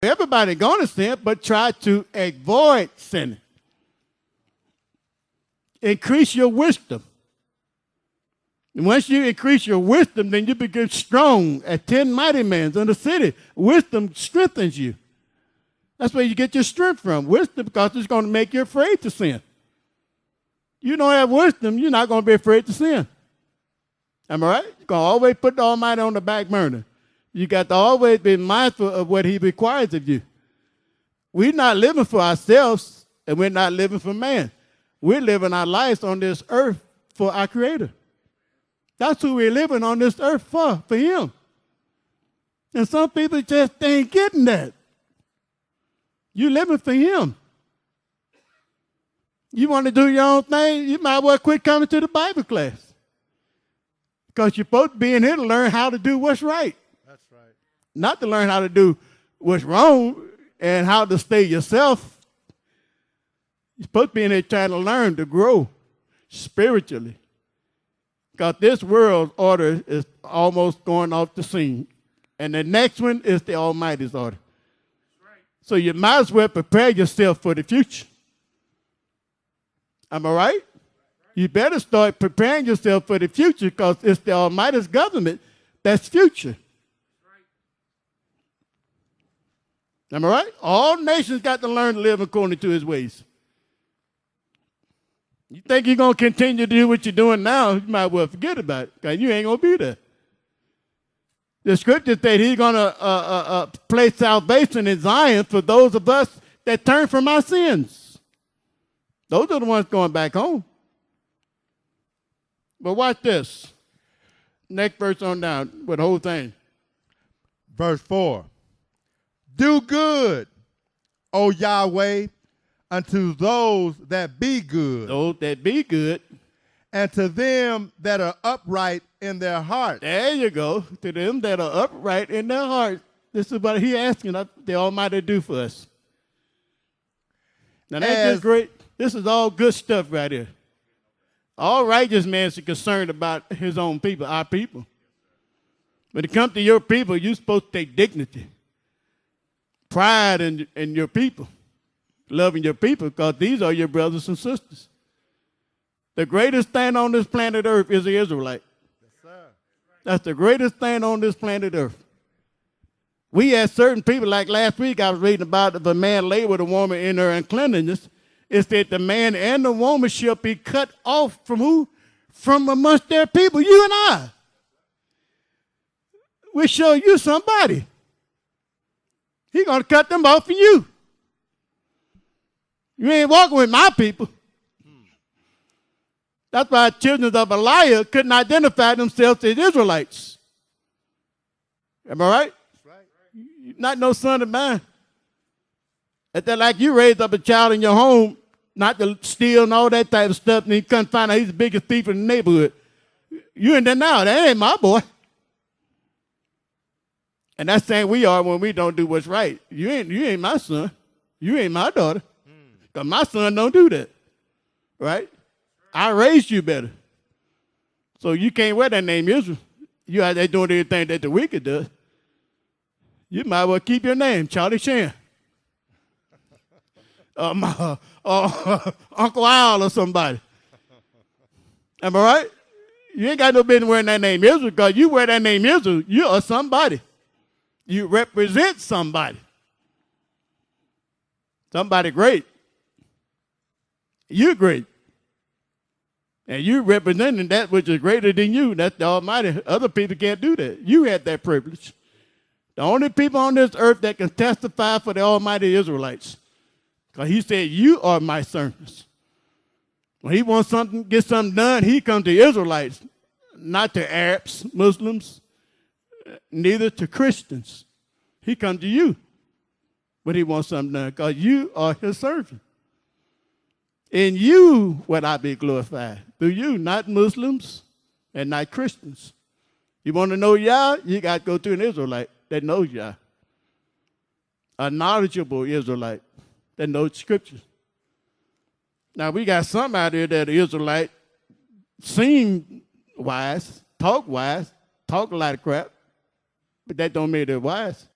Everybody going to sin, but try to avoid sinning. Increase your wisdom. And once you increase your wisdom, then you become strong as 10 mighty men in the city. Wisdom strengthens you. That's where you get your strength from. Wisdom, because it's going to make you afraid to sin. You don't have wisdom, you're not going to be afraid to sin. Am I right? You're going to always put the Almighty on the back burner. You got to always be mindful of what he requires of you. We're not living for ourselves, and we're not living for man. We're living our lives on this earth for our Creator. That's who we're living on this earth for him. And some people just ain't getting that. You're living for him. You want to do your own thing, you might well quit coming to the Bible class. Because you're supposed to be in here to learn how to do what's right. That's right. Not to learn how to do what's wrong and how to stay yourself. You're supposed to be in here trying to learn to grow spiritually. Because this world order is almost going off the scene. And the next one is the Almighty's order. Right. So you might as well prepare yourself for the future. Am I right? You better start preparing yourself for the future because it's the Almighty's government that's future. Am I right? All nations got to learn to live according to his ways. You think you're going to continue to do what you're doing now, you might well forget about it because you ain't going to be there. The scripture says he's going to place salvation in Zion for those of us that turn from our sins. Those are the ones going back home. But watch this. Next verse on down with the whole thing. Verse 4. Do good, O Yahweh, unto those that be good. Those that be good. And to them that are upright in their heart. There you go. To them that are upright in their heart. This is what he's asking the Almighty to do for us. Now that's just great. This is all good stuff right here. All righteous men is concerned about his own people, our people. When it comes to your people, you're supposed to take dignity, pride in your people, loving your people, because these are your brothers and sisters. The greatest thing on this planet Earth is the Israelite. Yes, sir. That's the greatest thing on this planet Earth. We had certain people, like last week I was reading about if a man lay with a woman in her uncleanness, it said the man and the woman shall be cut off from who? From amongst their people, you and I. We'll show you somebody. He's going to cut them off from you. You ain't walking with my people. That's why children of Belial couldn't identify themselves as Israelites. Am I right? That's right. You're not no son of mine. It's like you raised up a child in your home, not to steal and all that type of stuff, and you couldn't find out he's the biggest thief in the neighborhood. You in there now. That ain't my boy. And that's saying we are when we don't do what's right. You ain't my son. You ain't my daughter. Because my son don't do that. Right? I raised you better. So you can't wear that name Israel. You out there doing everything that the wicked does. You might well keep your name, Charlie Chan. Uncle Al or somebody. Am I right? You ain't got no business wearing that name Israel because you wear that name Israel, you are somebody. You represent somebody. Somebody great. You're great. And you representing that which is greater than you. That's the Almighty. Other people can't do that. You had that privilege. The only people on this earth that can testify for the Almighty Israelites. Because he said, you are my servants. When he wants something, get something done, he comes to Israelites, not to Arabs, Muslims, neither to Christians. He comes to you when he wants something done, because you are his servant. In you would I be glorified. Through you, not Muslims and not Christians. You want to know Yah? You got to go to an Israelite that knows Yah. A knowledgeable Israelite that knows Scripture. Now, we got some out there that are Israelite, seem wise, talk a lot of crap, but that don't mean they're wise.